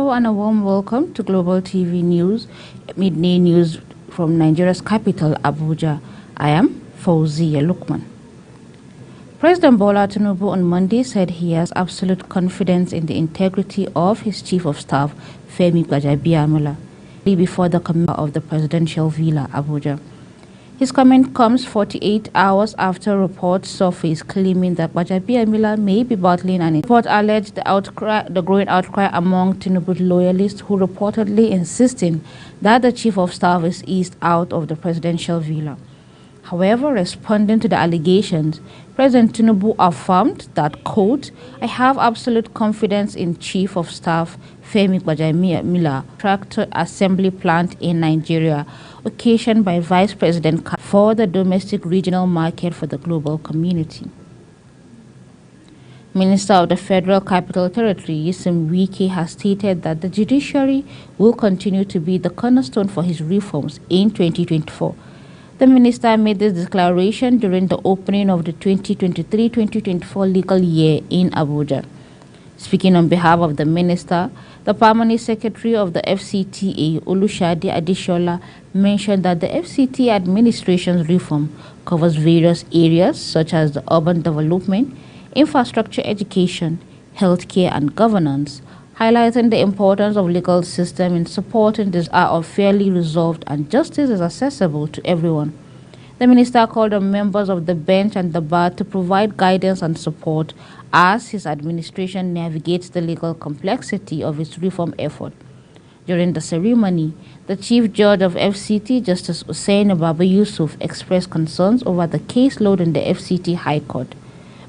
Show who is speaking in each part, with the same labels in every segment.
Speaker 1: Hello and a warm welcome to Global TV News, midday news from Nigeria's capital, Abuja. I am Fauziya Lukman. President Bola Tinubu on Monday said he has absolute confidence in the integrity of his Chief of Staff, Femi Gbajabiamila, before the commander of the presidential villa, Abuja. His comment comes 48 hours after reports surfaced claiming that Gbajabiamila may be battling an report alleged the growing outcry among Tinubu loyalists who reportedly insisting that the Chief of Staff is eased out of the presidential villa. However, responding to the allegations, President Tinubu affirmed that, quote, "I have absolute confidence in Chief of Staff Femi Gbajabiamila, tractor assembly plant in Nigeria, occasioned by Vice President for the domestic regional market for the global community." Minister of the Federal Capital Territory, Nyesom Wike, has stated that the judiciary will continue to be the cornerstone for his reforms in 2024. The minister made this declaration during the opening of the 2023-2024 legal year in Abuja. Speaking on behalf of the minister, the permanent secretary of the FCTA, Olushade Adeshola, mentioned that the FCT administration's reform covers various areas such as the urban development, infrastructure, education, healthcare, and governance, highlighting the importance of legal system in supporting this are fairly resolved and justice is accessible to everyone. The minister called on members of the bench and the bar to provide guidance and support as his administration navigates the legal complexity of its reform effort. During the ceremony, the Chief Judge of FCT, Justice Hussaini Baba Yusuf, expressed concerns over the caseload in the FCT High Court.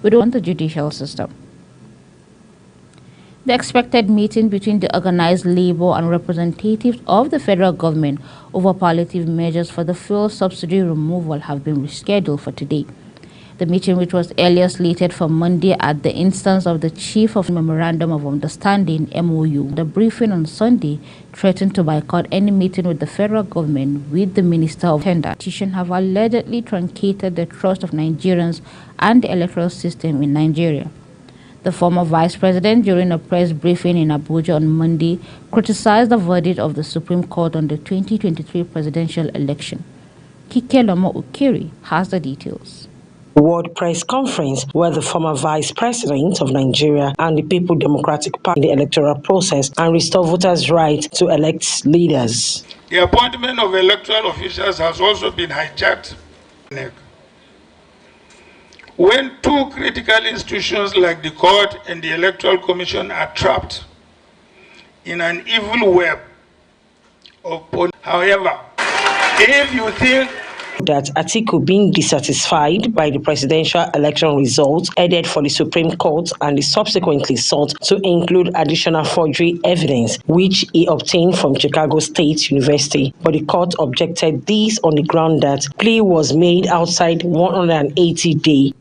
Speaker 1: We don't want the judicial system. The expected meeting between the organized labor and representatives of the federal government over palliative measures for the fuel subsidy removal have been rescheduled for today. The meeting, which was earlier slated for Monday at the instance of the Chief of Memorandum of Understanding (MOU), the briefing on Sunday threatened to boycott any meeting with the federal government with the Minister of Tender. Petition have allegedly truncated the trust of Nigerians and the electoral system in Nigeria. The former vice president, during a press briefing in Abuja on Monday, criticized the verdict of the Supreme Court on the 2023 presidential election. Kike Lomo Ukiri has the details.
Speaker 2: World Press Conference, where the former Vice President of Nigeria and the People Democratic Party in the electoral process and restore voters' right to elect leaders.
Speaker 3: The appointment of electoral officials has also been hijacked. When two critical institutions like the court and the Electoral Commission are trapped in an evil web of however, if you think
Speaker 2: that Atiku, being dissatisfied by the presidential election results, headed for the Supreme Court and he subsequently sought to include additional forgery evidence, which he obtained from Chicago State University. But the court objected this on the ground that plea was made outside 180 days.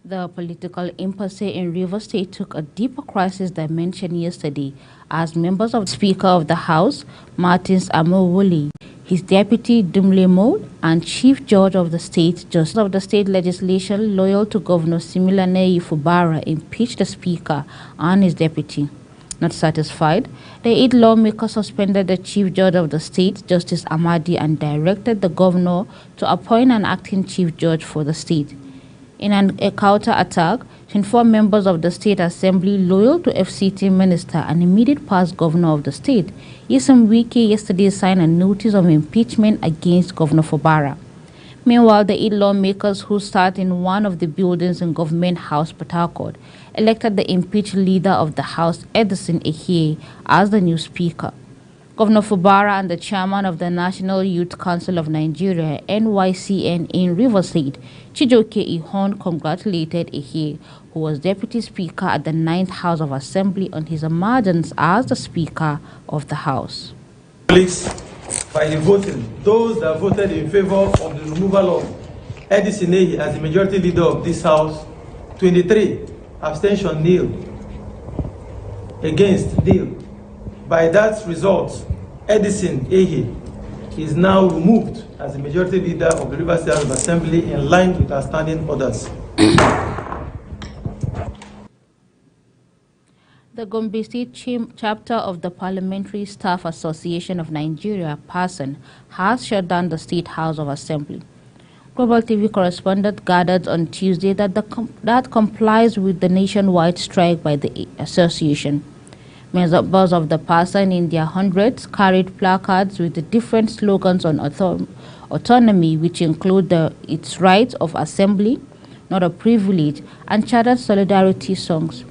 Speaker 1: The political impasse in Rivers State took a deeper crisis dimension yesterday as members of the Speaker of the House, Martins Amowole, his deputy Dumle Mode, and Chief Judge of the State, Justice of the State Legislation loyal to Governor Similaneyi Fubara, impeached the Speaker and his deputy. Not satisfied, the 8 lawmakers suspended the Chief Judge of the State, Justice Amadi, and directed the Governor to appoint an acting Chief Judge for the state. In a counter-attack, 24 members of the State Assembly loyal to FCT Minister and immediate past Governor of the state, Nyesom Wike, yesterday signed a notice of impeachment against Governor Fubara. Meanwhile, the 8 lawmakers who sat in one of the buildings in Government House, Port Harcourt, elected the impeached leader of the House, Edison Ehie, as the new Speaker. Governor Fubara and the chairman of the National Youth Council of Nigeria, NYCN, in Rivers State, Chijoke Ihon, congratulated Ehie, who was Deputy Speaker at the 9th House of Assembly, on his emergence as the Speaker of the House.
Speaker 4: Please, by the voting, those that voted in favor of the removal of Edison Ehie as the majority leader of this House, 23, abstention nil, against nil. By that result, Edison Ehie is now removed as the majority leader of the Rivers State House of Assembly in line with our standing orders.
Speaker 1: The Gombe State chapter of the Parliamentary Staff Association of Nigeria, PASAN, has shut down the State House of Assembly. Global TV correspondent gathered on Tuesday that that complies with the nationwide strike by the association. Members of the PASAN in their hundreds carried placards with the different slogans on autonomy, which include its right of assembly, not a privilege, and chanted solidarity songs.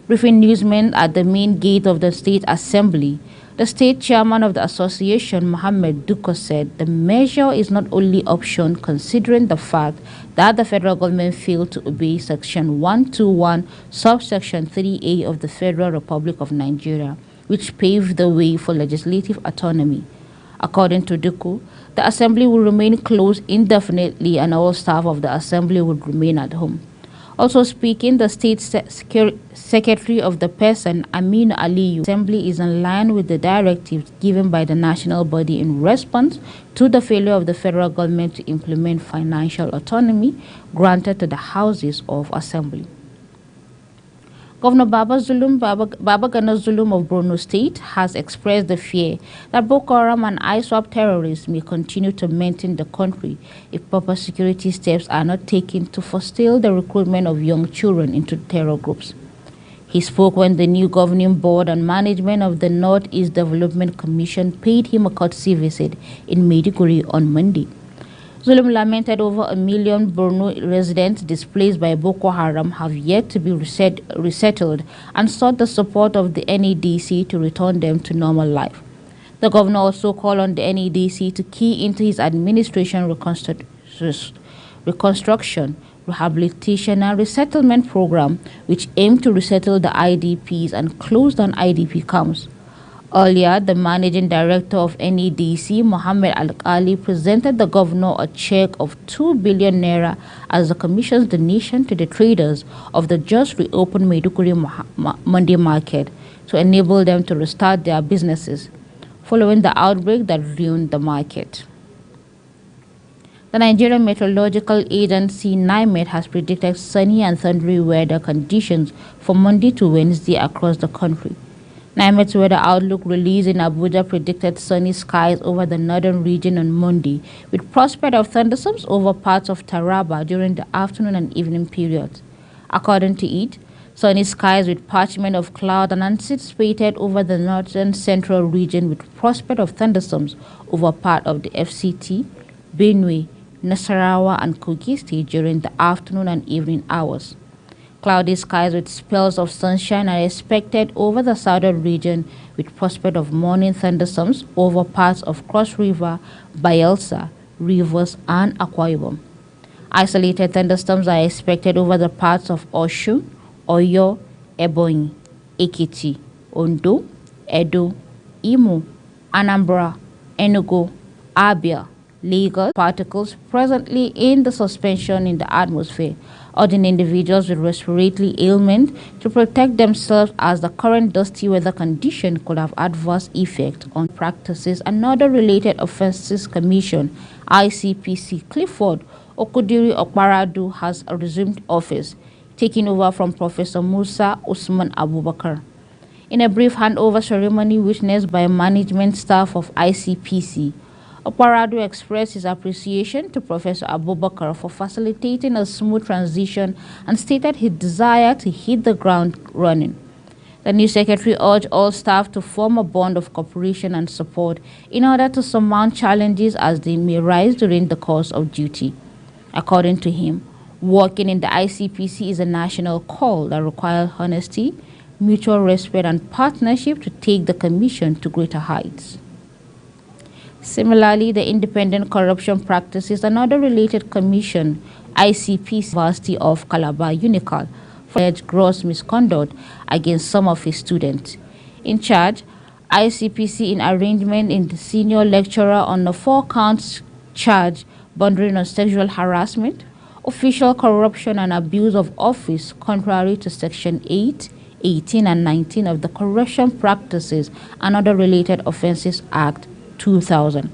Speaker 1: Briefing newsmen at the main gate of the State Assembly, the state chairman of the association, Mohammed Duko, said the measure is not only option considering the fact that the federal government failed to obey Section 121, subsection 3A of the Federal Republic of Nigeria, which paved the way for legislative autonomy. According to Duko, the assembly will remain closed indefinitely and all staff of the assembly would remain at home. Also speaking, the State Secretary of the PASAN, Aminu Aliyu, Assembly is in line with the directives given by the national body in response to the failure of the federal government to implement financial autonomy granted to the Houses of Assembly. Governor Babagana Zulum of Borno State has expressed the fear that Boko Haram and ISWAP terrorists may continue to maintain the country if proper security steps are not taken to forestall the recruitment of young children into terror groups. He spoke when the new governing board and management of the Northeast Development Commission paid him a courtesy visit in Maiduguri on Monday. Zulum lamented over 1 million Borno residents displaced by Boko Haram have yet to be resettled and sought the support of the NEDC to return them to normal life. The governor also called on the NEDC to key into his administration reconstruction, rehabilitation and resettlement program, which aimed to resettle the IDPs and close down IDP camps. Earlier, the managing director of NEDC, Mohammed Al-Ali, presented the governor a check of 2 billion naira as the commission's donation to the traders of the just reopened Maiduguri Monday market to enable them to restart their businesses following the outbreak that ruined the market. The Nigerian Meteorological Agency, NIMET, has predicted sunny and thundery weather conditions from Monday to Wednesday across the country. NIMET's weather outlook released in Abuja predicted sunny skies over the northern region on Monday, with prospect of thunderstorms over parts of Taraba during the afternoon and evening periods. According to it, sunny skies with patchment of cloud are anticipated over the northern central region with prospect of thunderstorms over part of the FCT, Benue, Nasarawa and Kogi State during the afternoon and evening hours. Cloudy skies with spells of sunshine are expected over the southern region with prospect of morning thunderstorms over parts of Cross River, Bayelsa, Rivers, and Akwa Ibom. Isolated thunderstorms are expected over the parts of Osun, Oyo, Ebonyi, Ekiti, Ondo, Edo, Imo, Anambra, Enugu, Abia, Lagos. Particles presently in the suspension in the atmosphere, urging individuals with respiratory ailment to protect themselves as the current dusty weather condition could have adverse effect on practices and other related offenses. Commission ICPC Clifford Okudiri Okparadu has resumed office, taking over from Professor Musa Usman Abubakar. In a brief handover ceremony witnessed by management staff of ICPC, Okparadu expressed his appreciation to Professor Abubakar for facilitating a smooth transition and stated his desire to hit the ground running. The new secretary urged all staff to form a bond of cooperation and support in order to surmount challenges as they may rise during the course of duty. According to him, working in the ICPC is a national call that requires honesty, mutual respect, and partnership to take the commission to greater heights. Similarly, the Independent Corruption Practices and Other Related Commission, ICPC, University of Calabar, UNICAL, for alleged gross misconduct against some of his students. In charge, ICPC, in arrangement in the senior lecturer on the 4 counts charge bordering on sexual harassment, official corruption and abuse of office contrary to Section 8, 18 and 19 of the Corruption Practices and Other Related Offences Act 2000.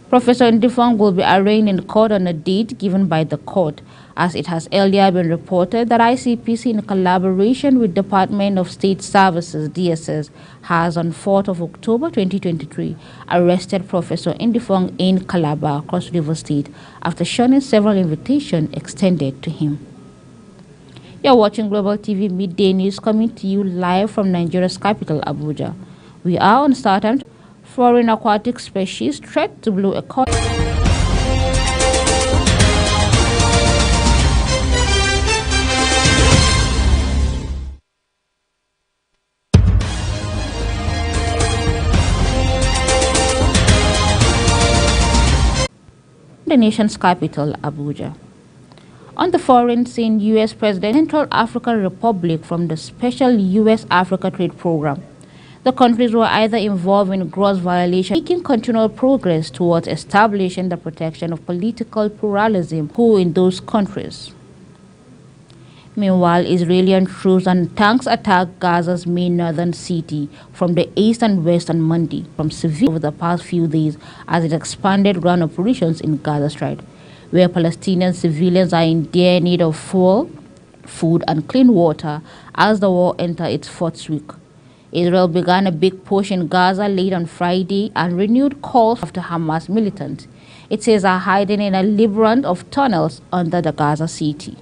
Speaker 1: Professor Ndifong will be arraigned in court on a date given by the court as it has earlier been reported that ICPC, in collaboration with Department of State Services (DSS), has on 4th of October 2023 arrested Professor Ndifong in Calabar, Cross River State, after shunning several invitations extended to him. You're watching Global TV Midday News, coming to you live from Nigeria's capital, Abuja. We are on StarTimes. Foreign aquatic species threat to blue economy. The nation's capital, Abuja. On the foreign scene, U.S. President Central African Republic from the special U.S.-Africa Trade Program. The countries were either involved in gross violation, making continual progress towards establishing the protection of political pluralism in those countries. Meanwhile, Israeli troops and tanks attacked Gaza's main northern city from the east and west on Monday, from civilians over the past few days as it expanded ground operations in Gaza Strip, where Palestinian civilians are in dire need of fuel, food, and clean water as the war enters its fourth week. Israel began a big push in Gaza late on Friday and renewed calls after Hamas militants, it says, are hiding in a labyrinth of tunnels under the Gaza city.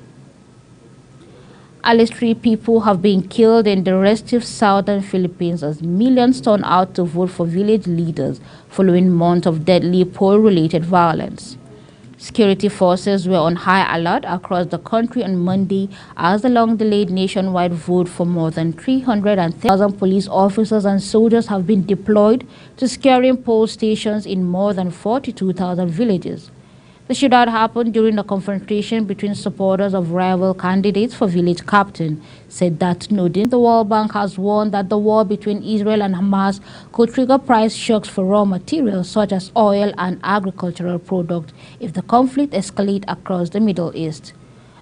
Speaker 1: At least 3 people have been killed in the restive southern Philippines as millions turn out to vote for village leaders following months of deadly poll-related violence. Security forces were on high alert across the country on Monday as the long-delayed nationwide vote for more than 330,000 police officers and soldiers have been deployed to securing poll stations in more than 42,000 villages. The shootout happened during a confrontation between supporters of rival candidates for village captain, said that noting the World Bank has warned that the war between Israel and Hamas could trigger price shocks for raw materials such as oil and agricultural products if the conflict escalates across the Middle East.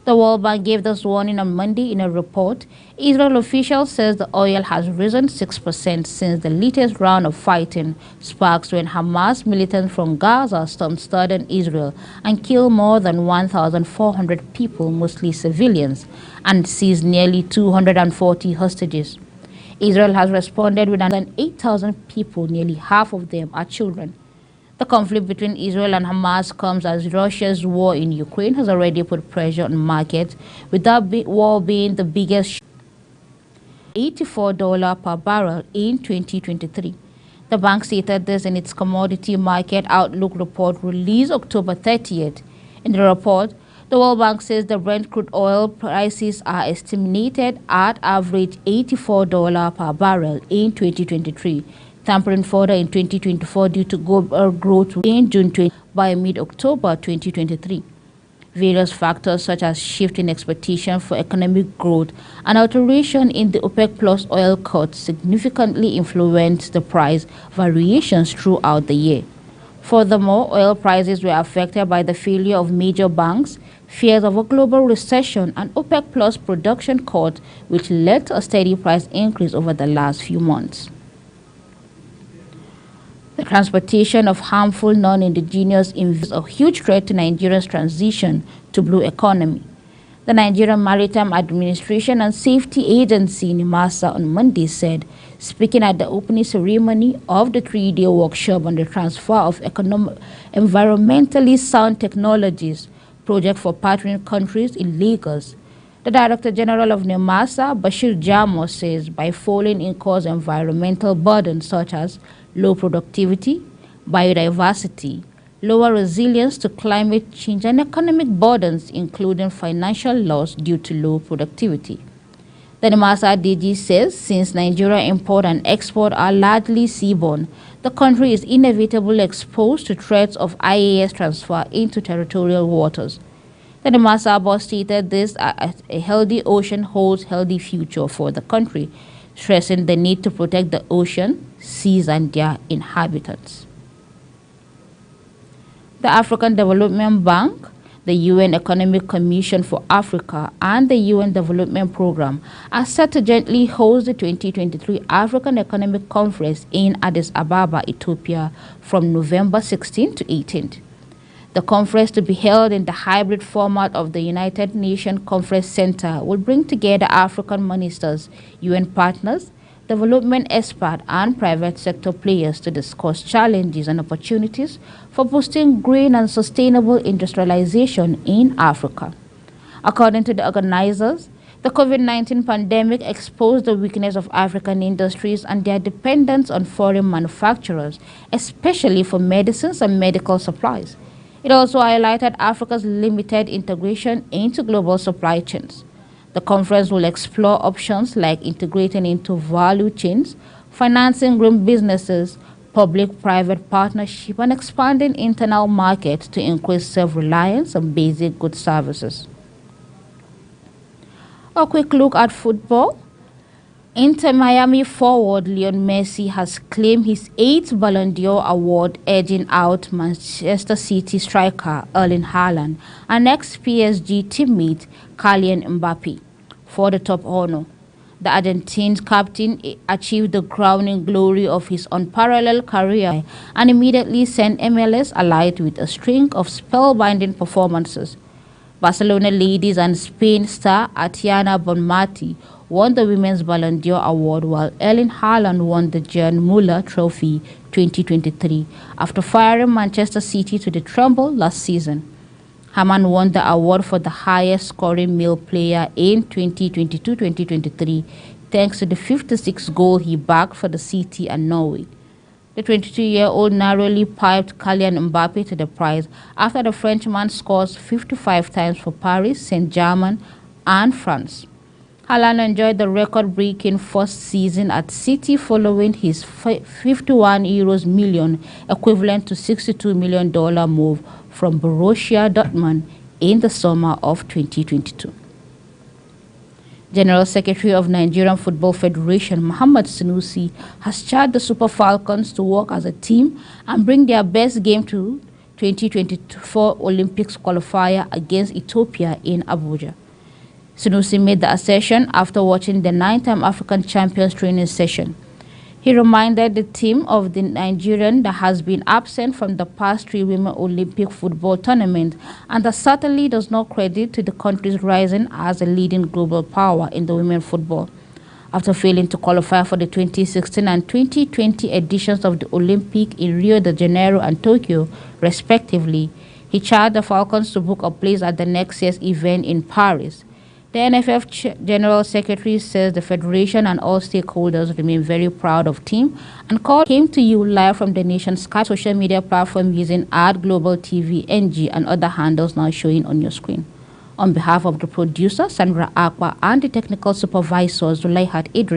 Speaker 1: The World Bank gave this warning on Monday in a report. Israel officials says the oil has risen 6% since the latest round of fighting sparks when Hamas militants from Gaza stormed southern Israel and killed more than 1,400 people, mostly civilians, and seized nearly 240 hostages. Israel has responded with more than 8,000 people, nearly half of them are children. The conflict between Israel and Hamas comes as Russia's war in Ukraine has already put pressure on markets, with that war being the biggest, $84 per barrel in 2023. The bank stated this in its Commodity Market Outlook report released October 30th. In the report, the World Bank says the Brent crude oil prices are estimated at average $84 per barrel in 2023. Tampering further in 2024 due to global growth in June 20 by mid-October 2023. Various factors such as shift in expectation for economic growth and alteration in the OPEC Plus oil cuts significantly influenced the price variations throughout the year. Furthermore, oil prices were affected by the failure of major banks, fears of a global recession, and OPEC Plus production cuts, which led to a steady price increase over the last few months. The transportation of harmful non-indigenous is a huge threat to Nigeria's transition to blue economy. The Nigerian Maritime Administration and Safety Agency, NIMASA, on Monday said, speaking at the opening ceremony of the 3-day workshop on the transfer of environmentally sound technologies project for partnering countries in Lagos. The Director General of NIMASA, Bashir Jamo, says by falling in cause environmental burdens such as low productivity, biodiversity, lower resilience to climate change, and economic burdens, including financial loss due to low productivity. The NIMASA DG says since Nigeria import and export are largely seaborne, the country is inevitably exposed to threats of IAS transfer into territorial waters. The NIMASA boss stated this as a healthy ocean holds healthy future for the country, stressing the need to protect the ocean, seas, and their inhabitants. The African Development Bank, the UN Economic Commission for Africa, and the UN Development Programme are set to jointly host the 2023 African Economic Conference in Addis Ababa, Ethiopia, from November 16 to 18. The conference, to be held in the hybrid format of the United Nations Conference Center, will bring together African ministers, UN partners, development experts, and private sector players to discuss challenges and opportunities for boosting green and sustainable industrialization in Africa. According to the organizers, the COVID-19 pandemic exposed the weakness of African industries and their dependence on foreign manufacturers, especially for medicines and medical supplies. It also highlighted Africa's limited integration into global supply chains. The conference will explore options like integrating into value chains, financing green businesses, public-private partnership, and expanding internal markets to increase self-reliance on basic goods services. A quick look at football. Inter Miami forward Lionel Messi has claimed his 8th Ballon d'Or award, edging out Manchester City striker Erling Haaland and ex-PSG teammate Kylian Mbappe for the top honor. The Argentine captain achieved the crowning glory of his unparalleled career and immediately sent MLS alight with a string of spellbinding performances. Barcelona ladies and Spain star Atiana Bonmati won the Women's Ballon d'Or award, while Erling Haaland won the Gerd Müller Trophy 2023 after firing Manchester City to the treble last season. Haaland won the award for the highest scoring male player in 2022-2023 thanks to the 56 goal he bagged for the City and Norway. The 22-year-old narrowly piped Kylian Mbappe to the prize after the Frenchman scores 55 times for Paris, Saint-Germain, and France. Haaland enjoyed the record-breaking first season at City following his €51 million, equivalent to $62 million move from Borussia Dortmund in the summer of 2022. General Secretary of Nigerian Football Federation, Muhammad Sanusi, has charged the Super Falcons to work as a team and bring their best game to 2024 Olympics qualifier against Ethiopia in Abuja. Sanusi made the assertion after watching the 9-time African champions training session. He reminded the team of the Nigerian that has been absent from the past 3 Women Olympic football tournaments and that certainly does not credit to the country's rising as a leading global power in the women football. After failing to qualify for the 2016 and 2020 editions of the Olympic in Rio de Janeiro and Tokyo, respectively, he charged the Falcons to book a place at the next year's event in Paris. The NFF General Secretary says the Federation and all stakeholders remain very proud of team and came to you live from the nation's Skype social media platform using @GlobalTV NG and other handles now showing on your screen. On behalf of the producer, Sandra Akwa, and the technical supervisor, Zulaihat Idris,